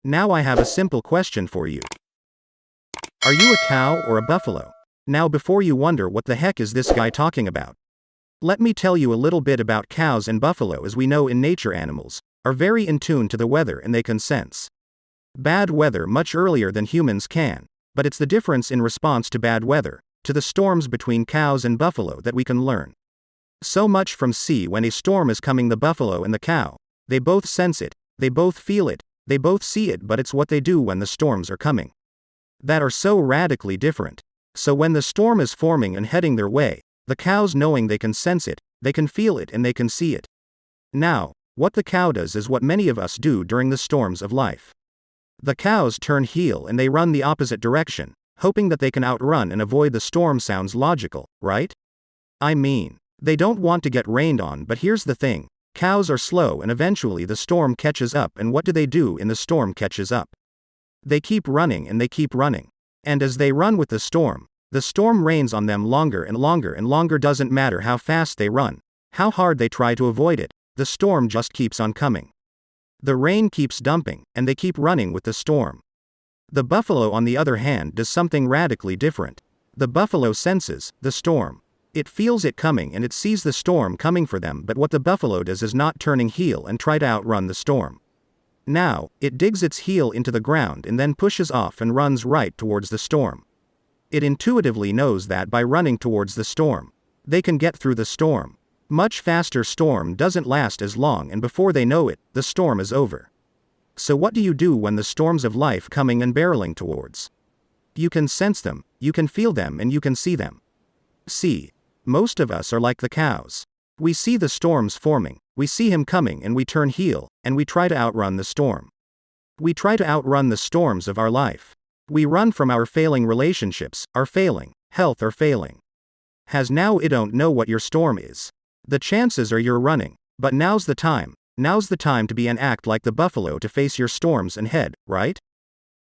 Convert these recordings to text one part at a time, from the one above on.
Now I have a simple question for you. Are you a cow or a buffalo? Now before you wonder what the heck is this guy talking about, let me tell you a little bit about cows and buffalo. As we know in nature, animals are very in tune to the weather and they can sense bad weather much earlier than humans can, but it's the difference in response to bad weather, to the storms between cows and buffalo that we can learn so much from. See, when a storm is coming, the buffalo and the cow, they both sense it, they both feel it, they both see it, but it's what they do when the storms are coming that are so radically different. So when the storm is forming and heading their way, the cows, knowing they can sense it, they can feel it, and they can see it. Now, what the cow does is what many of us do during the storms of life. The cows turn heel and they run the opposite direction, hoping that they can outrun and avoid the storm. Sounds logical, right? I mean, they don't want to get rained on, but here's the thing. Cows are slow and eventually the storm catches up, and what do they do in the storm catches up? They keep running and they keep running. And as they run with the storm rains on them longer and longer and longer. Doesn't matter how fast they run, how hard they try to avoid it, the storm just keeps on coming. The rain keeps dumping, and they keep running with the storm. The buffalo, on the other hand, does something radically different. The buffalo senses the storm. It feels it coming and it sees the storm coming for them, but what the buffalo does is not turning heel and try to outrun the storm. Now, it digs its heel into the ground and then pushes off and runs right towards the storm. It intuitively knows that by running towards the storm, they can get through the storm much faster. Storm doesn't last as long, and before they know it, the storm is over. So what do you do when the storms of life coming and barreling towards? You can sense them, you can feel them, and you can see them. See, most of us are like the cows. We see the storms forming, we see him coming, and we turn heel, and we try to outrun the storm. We try to outrun the storms of our life. We run from our failing relationships, our failing health, or failing has. Now I don't know what your storm is. The chances are you're running, but now's the time to be and act like the buffalo, to face your storms and head right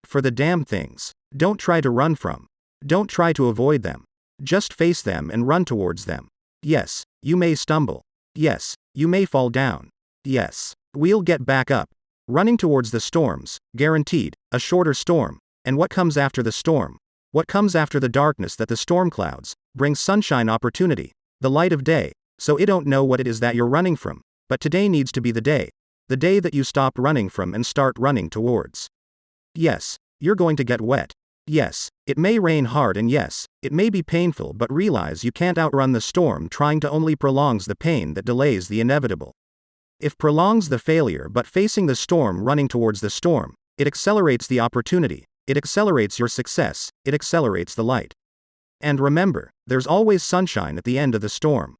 for the damn things. Don't try to run from. Don't try to avoid them. Just face them and run towards them. Yes, you may stumble. Yes, you may fall down. Yes, we'll get back up. Running towards the storms, guaranteed, a shorter storm. And what comes after the storm? What comes after the darkness that the storm clouds brings? Sunshine, opportunity, the light of day. So I don't know what it is that you're running from, but today needs to be the day that you stop running from and start running towards. Yes, you're going to get wet. Yes, it may rain hard, and yes, it may be painful, but realize you can't outrun the storm trying to. Only prolongs the pain that delays the inevitable. If prolongs the failure, but facing the storm, running towards the storm, it accelerates the opportunity, it accelerates your success, it accelerates the light. And remember, there's always sunshine at the end of the storm.